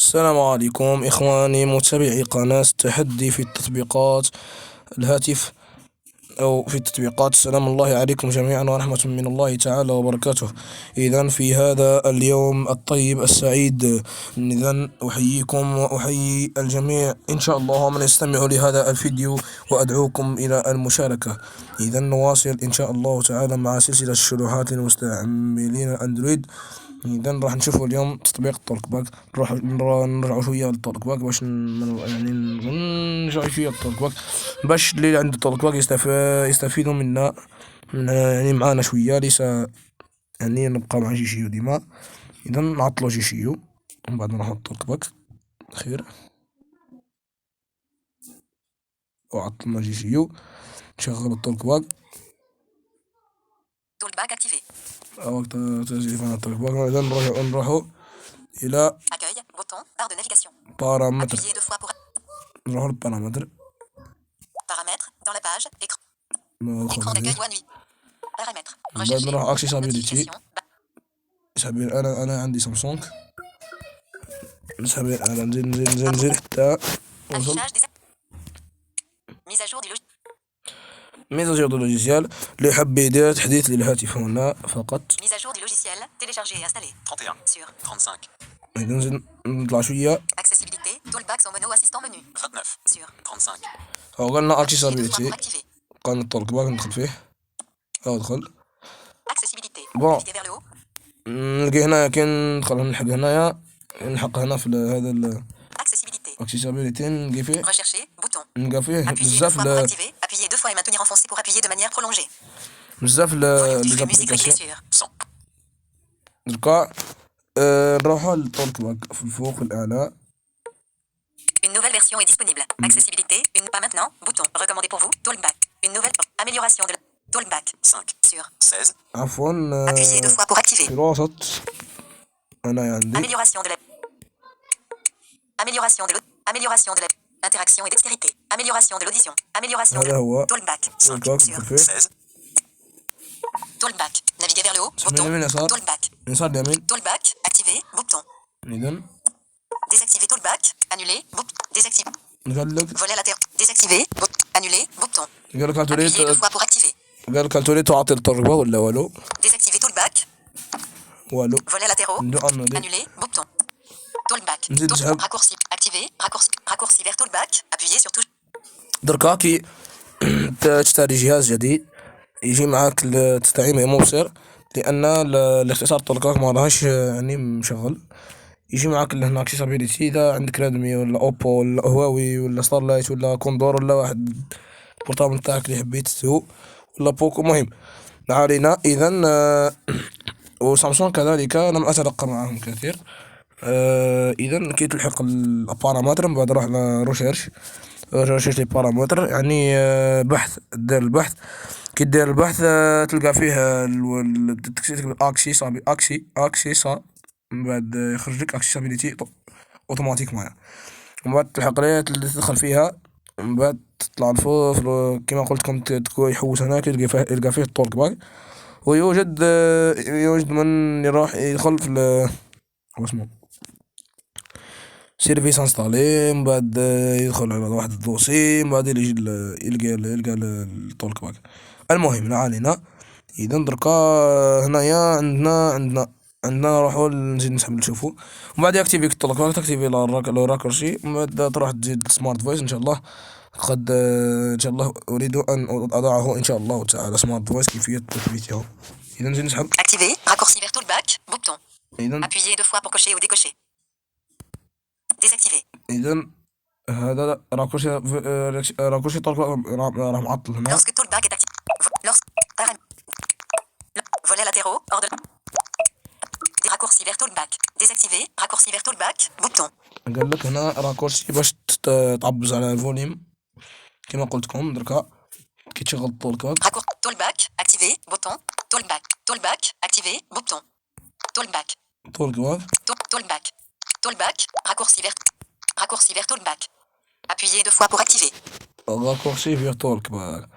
السلام عليكم إخواني متابعي قناة تحدي في التطبيقات الهاتف أو في التطبيقات. سلام الله عليكم جميعا ورحمة من الله تعالى وبركاته. إذا في هذا اليوم الطيب السعيد، إذا أحييكم وأحيي الجميع إن شاء الله من يستمع لهذا الفيديو، وأدعوكم إلى المشاركة. إذا نواصل إن شاء الله تعالى مع سلسلة الشروحات للمستعملين الأندرويد. إذا راح نشوفوا اليوم تطبيق تولك باك، نرجعوا شوية للتولك باك باش يعني نرجعوا شوية للتولك باك باش اللي عنده تولك باك يستفيدوا منا يعني معانا شوية، ليس يعني نبقى مع جيشيو ديما. إذا نعطلو جيشيو ومن بعد نروحو للتولك باك خير، وعطلنا جيشيو نشغل التولك باك. تولك باك اكتيفي. وقت تسجيل التولك باك إذا نروحو إلى Accueil, bouton, barre de navigation. بارامتر. Appuyez deux fois pour نروحو للبارامتر. paramètres dans la page. Écran ندخل d'accueil هذه. ou nuit. Paramètres. من بعد Rechercher. نروح اكسسابيليتي. Notification. نسحب انا عندي سامسونج. نسحب انا نزيد حتى نوصل Affichage des mise à jour du logiciel. ميزاجور دو لوجيسيال. اللي حاب يدير تحديث للهاتف هنا فقط. Mise à jour du logiciel. Télécharger et installer. 31 Sur 35 إذا نزيد نطلع شوية. accessibilité. Toolbox en mono assistant menu. 29 Sur 35 أو قلنا Appuyer deux fois اكسسابيليتي، pour activer. قلنا الطلق باك ندخل فيه أو ادخل. Accessibilité. Bon. Naviguer vers le haut. نلقى هنايا كي ندخل نلحق هنايا، نلحق هنا في هذا Accessibilité. الاكسسابيليتي نلقى فيه. Rechercher. Bouton. نلقى فيه Appuyez deux بزاف fois pour activer. Appuyez deux fois et maintenir enfoncé pour appuyer de manière prolongée. بزاف Volume لي diffus musique réglé زابليكاسيون. sur 100 دركا نروحو للطلق باك في الفوق في الأعلى. Une nouvelle version est disponible. Accessibilité. Une pas maintenant. Bouton. Recommandé pour vous. Toolback. Une nouvelle amélioration de la Toolback. 5 Sur. 16 عفوا Appuyez deux fois pour في activer. الوسط أنا عندي Amélioration de la Amélioration de Amélioration de la interaction et dextérité. Amélioration de l'audition. Amélioration هذا هو de Toolback. 5 طلق Sur. ندخل فيه. 16 Toolback. Naviguer vers le haut. من Bouton. اليمين يسار، Toolback. يسار اليمين. Toolback. Activer. Bouton. إذا Désactiver Toolback. Annuler. Bouton. Désactiver. نقلك Volet latéral. Désactiver. Bouton. Annuler. Bouton. قال لك هل Appuyez deux تريد، fois pour activer. قال لك هل تريد تعطي الطلق باك ولا والو؟ Désactiver Toolback. والو. Volets latéraux. ندير أنودي. Annuler. Bouton. Toolback. نزيد نسحب. Raccourci. Activer. Raccourci vers Toolback. Appuyez sur touche. دركا كي تشتري جهاز جديد يجي معاك تستعين مبصر، لأن الاختصار طلق باك ما راهش يعني مشغل. يجي معاك هنا اكسسابيليتي، إذا عندك ريدمي ولا أوبو ولا هواوي ولا ستارلايت ولا كوندور ولا واحد البورتابل تاعك اللي حبيت ولا بوكو، مهم ما علينا. إذا وسامسونج كذلك لم أتلقى معهم كثير. إذا كي تلحق البارامتر من بعد روح لروشيرش، ريشيرش لي بارامتر يعني بحث، دير البحث. كي دير البحث تلقى فيه تكتب اكسي صا، من بعد يخرج لك اكسيسابيليتي اوتوماتيك معايا، ومن بعد تلحق ليه تدخل فيها، من بعد تطلع الفوق كما قلت لكم يحوس هناك يلقى فيه الطولك باك. ويوجد من يروح يدخل في اسمه سيرفيس انستالي، من بعد يدخل على واحد الدوسي، من بعد يلقى الطولك باك. المهم لا علينا. اذا دركا هنايا عندنا نروحو نزيد نسحب نشوفو، ومن بعد ياكتيفي الطولك باك، تاكتيفي لو راكرشي، من بعد تروح تزيد سمارت فويس ان شاء الله. قد ان شاء الله اريد ان اضعه ان شاء الله تعالى سمارت فويس كيفية تثبيته. اذا نزيد نسحب. Activer. Raccourci vers Toolback. Bouton. اذا Appuyez deux fois pour cocher ou décocher. Désactiver. اذا هذا راكرشي طولك باك راه معطل هنا. Lorsque Toolback est activé. Volets latéraux. Hors de. Des raccourcis vers Toolback. Désactiver. Raccourci vers Toolback. Bouton. قال لك هنا راكورسي باش تعبز على الفوليوم كما قلت لكم. دركا كي تشغل الطولك باك. Toolback. Activer. Bouton. Toolback. Toolback. Activer. Bouton. Toolback. طولك باك. Toolback. Toolback. Raccourci vers Toolback. Appuyez deux fois pour activer. راكورسي في طولك باك.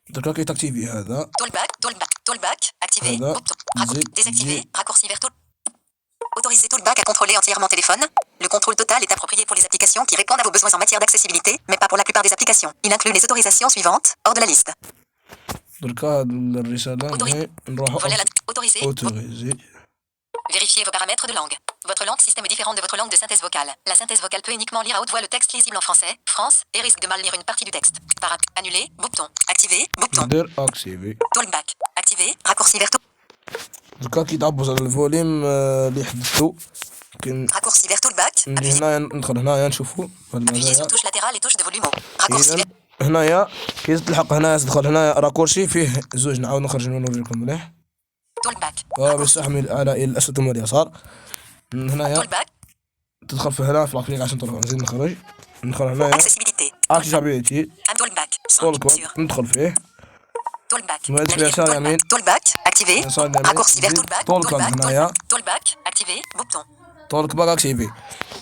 دركا كي تاكتيفي هذا. Toolback. Activer. هذا Bouton. زيد Désactiver. Raccourci vers Toolback. Autorisez Talkback à contrôler entièrement téléphone. Le contrôle total est approprié pour les applications qui répondent à vos besoins en matière d'accessibilité, mais pas pour la plupart des applications. Il inclut les autorisations suivantes, hors de la liste. دركا هاد الرسالة نروحو Autorisez. اوتوريزي. Vérifiez vos paramètres de langue. Votre langue système est différente de votre langue de synthèse vocale. La synthèse vocale peut uniquement lire à haute voix le texte lisible en français, France, et risque de mal lire une partie du texte. Annuler, bouton. Activer, bouton. ندير اكتيفي. Talkback. Activer, raccourci vers دركا كي تعبز على الفوليم اللي حددتو raccourci vers Talkback. نجي هنايا ندخل هنايا نشوفو هاد Appuyez sur المزايا. touche latérale et touche de volume. Raccourci إذن vers هنايا كي تلحق هنايا تدخل هنايا راكورسي فيه زوج نعاود نخرج منو نوريكم مليح. Talkback. بيستحمل على إلى الأسفل واليسار. من هنايا Talkback. تدخل في هنا في الابليكاسيون تروح نزيد نخرج. ندخل هنايا Accessibilité. اكتيفابيليتي Talkback. تولك Sur. ندخل فيه. Talkback. ما يدخل يسار يمين. Talkback. Activé. يسار يمين. Raccourci vers نزيد Talkback. طولك هنايا. Talkback. Activé. Bouton. طولك باك اكتيفي.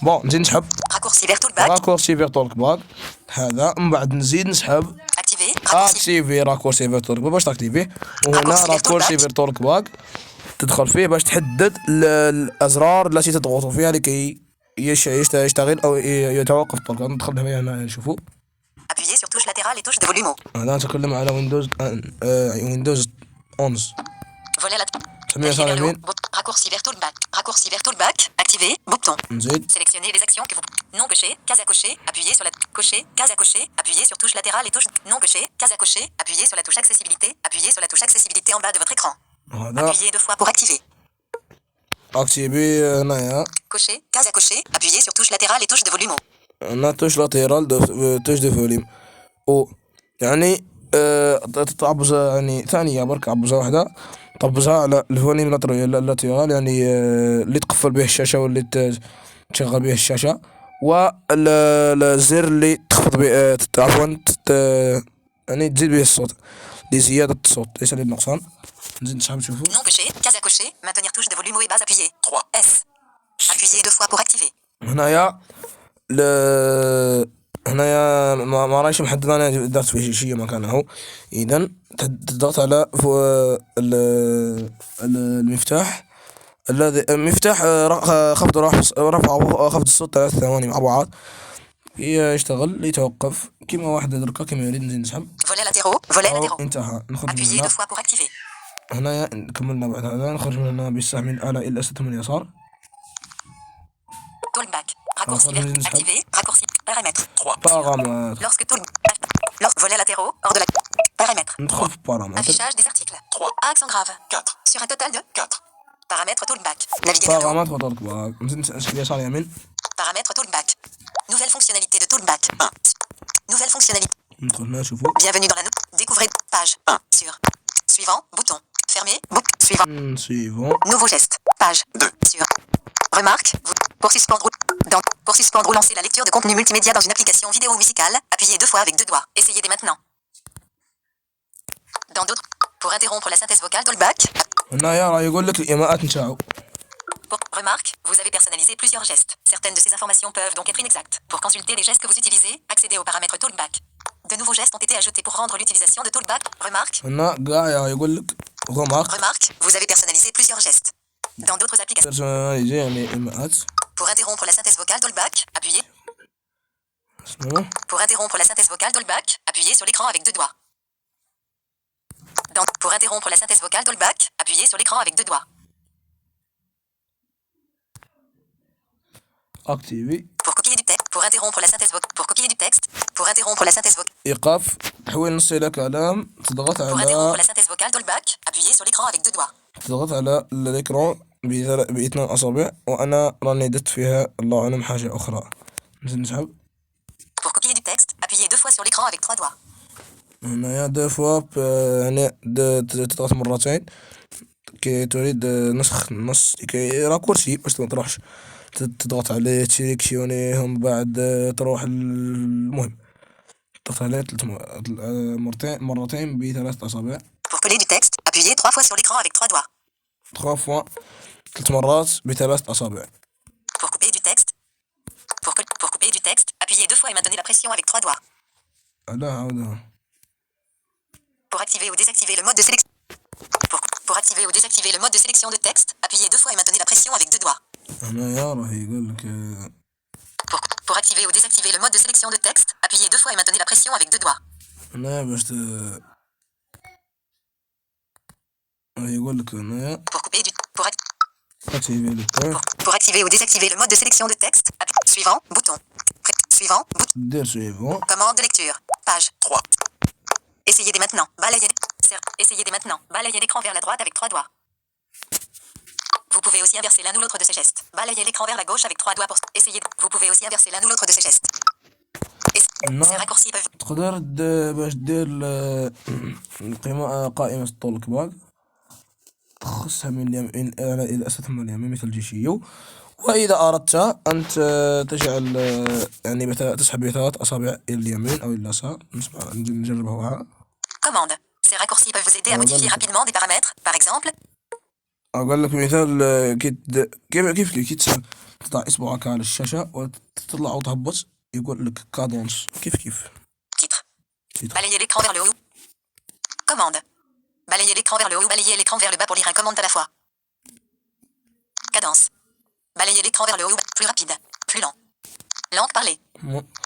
بون نزيد نسحب Raccourci vers Talkback. راكورسي فيغ طولك باك هذا من بعد نزيد نسحب Activé. Raccourci. اكتيفي راكورسي فيغ طولك باك باش تاكتيفيه. وهنا راكورسي فيغ راكورسي طولك فيغ طولك باك تدخل فيه باش تحدد الازرار التي تضغط فيها لكي يشتغل او يتوقف طولك. ندخل هنا نشوفوا. Appuyez sur touche latérale et touche de volume. هذا نتكلم على ويندوز ويندوز 11. Volet la تم يسار يمين. Raccourci vers Talkback. Raccourci vers Talkback. Activé. Bouton. نزيد. Sélectionnez les actions que vous... Non coché, case à cocher, appuyez sur la... Cocher, case à cocher, appuyez sur touche latérale et touche... Non coché, case à cocher, appuyez sur la touche accessibilité, appuyez sur la touche accessibilité en bas de votre écran. هذا Appuyez 2 fois pour activer. اكتيفي هنايا. Cocher, case à cocher, appuyez sur touche latérale et touche de volume. هنا توش لاتيرال توش دو فوليم. او يعني تعبزة يعني ثانية برك عبزة واحدة طبزها على الفوليم لاتيرال يعني اللي تقفل به الشاشة واللي تشغل به الشاشة والزر اللي تخفض به عفوا يعني تزيد به الصوت لزيادة الصوت ليس للنقصان. نزيد نسحب نشوفو. Non coché, case à cocher, maintenir touche de volume haut et bas appuyée. 3 S. Appuyez 2 fois pour activer. هنايا هنايا ما رايش محدد انا درت فيه شي مكانه. اذا تضغط على المفتاح الذي مفتاح خفض رفع خفض الصوت 3 ثواني مع بعض يشتغل يتوقف كيما واحد دركا كيما يريد. نزيد نسحب. Volet latéraux, volet latéraux. انتهى. نخرج من Appuyez 2 هنا. fois pour activer. هنايا كملنا بعد هذا نخرج من هنا بيستعمل الآلة إلى الأسفل من اليسار. Talkback. Raccourci vers activé. Raccourci. Paramètres. 3. Paramètres. Lorsque lorsque volets latéraux, hors de la. Paramètres. ندخل في paramètres. Affichage des articles. 3. Accent grave. 4. Sur un total de 4. Paramètres Talkback. Navigateur. paramètres Talkback. نزيد نسحب يسار يمين. Paramètres Talkback. Nouvelle fonctionnalité de Talkback. 1. Nouvelle fonctionnalité. ندخل هنا نشوفو. Bienvenue dans la découvrez page 1 sur suivant bouton fermé suivant suivant nouveau geste page 2 sur remarque pour suspendre ou lancer la lecture de contenu multimédia dans une application vidéo ou musicale, appuyez 2 fois avec 2 doigts. Essayez dès maintenant. Dans d'autres pour interrompre la synthèse vocale Talkback. هنايا راه يقول لك الإيماءات نتاعو. Remarque, vous avez personnalisé plusieurs gestes. Certaines de ces informations peuvent donc être inexactes. Pour consulter les gestes que vous utilisez, accédez aux paramètres Talkback. De nouveaux gestes ont été ajoutés pour rendre l'utilisation de Talkback. Remarque. هنا قاع يقول لك Remarque, vous avez personnalisé plusieurs gestes. Dans d'autres applications. personnalisé يعني إيماءات. Pour interrompre la synthèse vocale Talkback, appuyez. Pour interrompre la synthèse vocale Talkback, appuyez sur l'écran avec 2 doigts. Pour interrompre la synthèse vocale Talkback, appuyez sur l'écran avec 2 doigts. Activer. Pour copier du texte. Pour interrompre la synthèse vocale. Pour copier du texte. Pour interrompre la synthèse vocale. إيقاف تحويل نص إلى كلام تضغط Pour على. interrompre la synthèse vocale Talkback, appuyez sur l'écran avec 2 doigts. تضغط على الإكران باثنين أصابع وأنا راني درت فيها الله أعلم حاجة أخرى. نزيد نسحب. Pour copier du texte, appuyez 2 fois sur l'écran avec 3 doigts. هنايا 2 فوا يعني تضغط مرتين كي تريد نسخ النص كي راكورسي باش ما تروحش تضغط عليه تسيليكسيونيه ومن بعد تروح المهم تضغط عليه مرتين ب3 أصابع. Pour coller du texte, appuyez 3 fois sur l'écran avec 3 doigts. 3 فوا 3 مرات ب3 أصابع. Pour couper du texte. Pour couper du texte, appuyez 2 fois et maintenez la pression avec 3 doigts. لا عاودها. Pour activer ou désactiver le mode de sélection. Pour activer ou désactiver le mode de sélection de texte, appuyez 2 fois et maintenez la pression avec 2 doigts. هنايا راه يقول لك Pour activer ou désactiver le mode de sélection de texte, appuyez 2 fois et maintenez la pression avec 2 doigts. هنايا باش راه يقول لك هنايا Pour couper du... Pour, اكتيفي لو بوان pour activer ou désactiver le mode de sélection de texte, suivant, bouton. Suivant, bouton. دير سويفون. Commande de lecture. Page 3. Essayez dès maintenant. Essayez dès maintenant. Balayez l'écran vers la droite avec 3 doigts. Vous pouvez aussi inverser l'un ou l'autre de ces gestes. Balayez l'écran vers la gauche avec 3 doigts pour essayer. Vous pouvez aussi inverser l'un ou l'autre de ces gestes. Ces raccourcis peuvent... تقدر باش دير قائمة طول باك تخصها من اليمين إلى أسفل من اليمين مثل جيشيو. وإذا أردت أن تجعل يعني تسحب بثلاث أصابع إلى اليمين أو إلى اليسار. نجربها. Commande. Ces raccourcis peuvent vous aider à modifier rapidement des paramètres. Par exemple, أقول لك مثال كيف تضع إصبعك على الشاشة وتطلع أو تهبط يقول لك كادونس كيف titre. Balayez l'écran vers le haut. Commande. Balayez l'écran vers le haut ou balayez l'écran vers le bas pour lire un commande à la fois. Cadence. Balayez l'écran vers le haut ou plus rapide, plus lent. Langue parlée.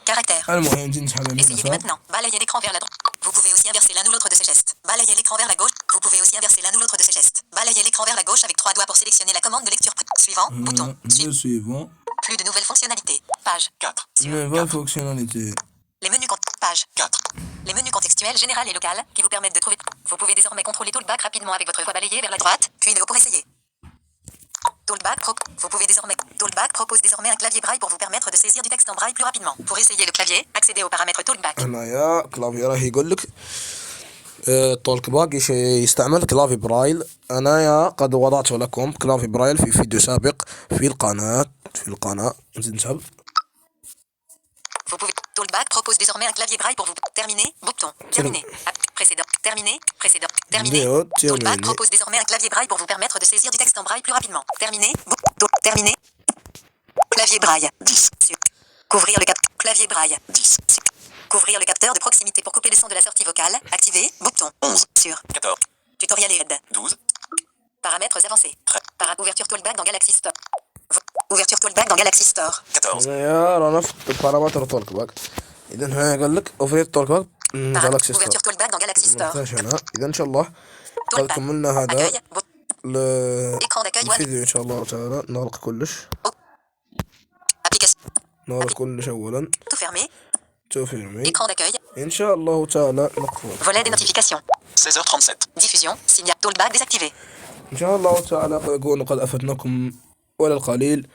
Caractère. المهم نسحب من Essayez maintenant. Balayez l'écran vers la droite. Vous pouvez aussi inverser l'un ou l'autre de ces gestes. Balayez l'écran vers la gauche. Vous pouvez aussi inverser l'un ou l'autre de ces gestes. Balayez l'écran vers la gauche avec 3 doigts pour sélectionner la commande de lecture. Suivant, bouton. Suivant. Plus de nouvelles fonctionnalités. Page 4. Nouvelles fonctionnalités. Les menus page 4. Les menus contextuels général et local qui vous permettent de trouver. Vous pouvez désormais contrôler Talkback rapidement avec votre voix balayée vers la droite, puis de haut pour essayer. Talkback propose désormais un clavier braille pour vous permettre de saisir du texte en braille plus rapidement. Pour essayer le clavier, accédez aux paramètres Talkback. هنايا كلافي راه يقول لك طولك باك يستعمل كلافي برايل. أنايا قد وضعت لكم كلافي برايل في فيديو سابق في القناة نزيد نسحب. Vous pouvez. Talkback propose désormais un clavier braille pour vous. Terminer. Bouton. Terminer. Précédent. Terminer. Précédent. Terminer. Talkback propose désormais un clavier braille pour vous permettre de saisir du texte en braille plus rapidement. Terminer. Terminer. Clavier braille. 10. Couvrir le capteur. Clavier braille. 10. Couvrir le capteur de proximité pour couper les sons de la sortie vocale. Activer. Bouton. 11. Sur. 14. Tutoriel et aide. 12. Paramètres avancés. Ouverture Talkback dans Galaxy Store. Ouverture Talkback dans Galaxy Store. 14. هنايا رانا في بارامتر طولك باك. إذا هنا قال لك أوفريت طولك باك جالاكسي ستور. Ouverture Talkback dans Galaxy Store. إذا إن شاء الله قد كملنا هذا الفيديو إن شاء الله تعالى. نغلق كلش. نغلق كلش أولا. Tout fermé. Écran d'accueil. إن شاء الله تعالى نقفل. Volet des notifications. 16h37. Diffusion. Signal Talkback désactivé. إن شاء الله تعالى أكون قد أفدناكم ولا القليل.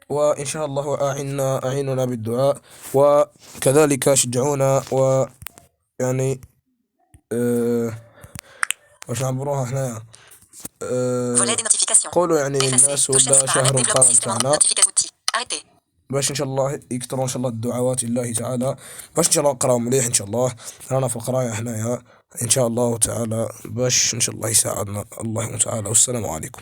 وإن شاء الله أعيننا بالدعاء وكذلك شجعونا ويعني واش نعبروها هنايا قولوا يعني الناس ولا شهر القرن تاعنا باش ان شاء الله يكثروا ان شاء الله الدعوات لله تعالى باش ان شاء الله نقراو مليح ان شاء الله. رانا في القرايه هنايا ان شاء الله تعالى باش ان شاء الله يساعدنا الله تعالى. والسلام عليكم.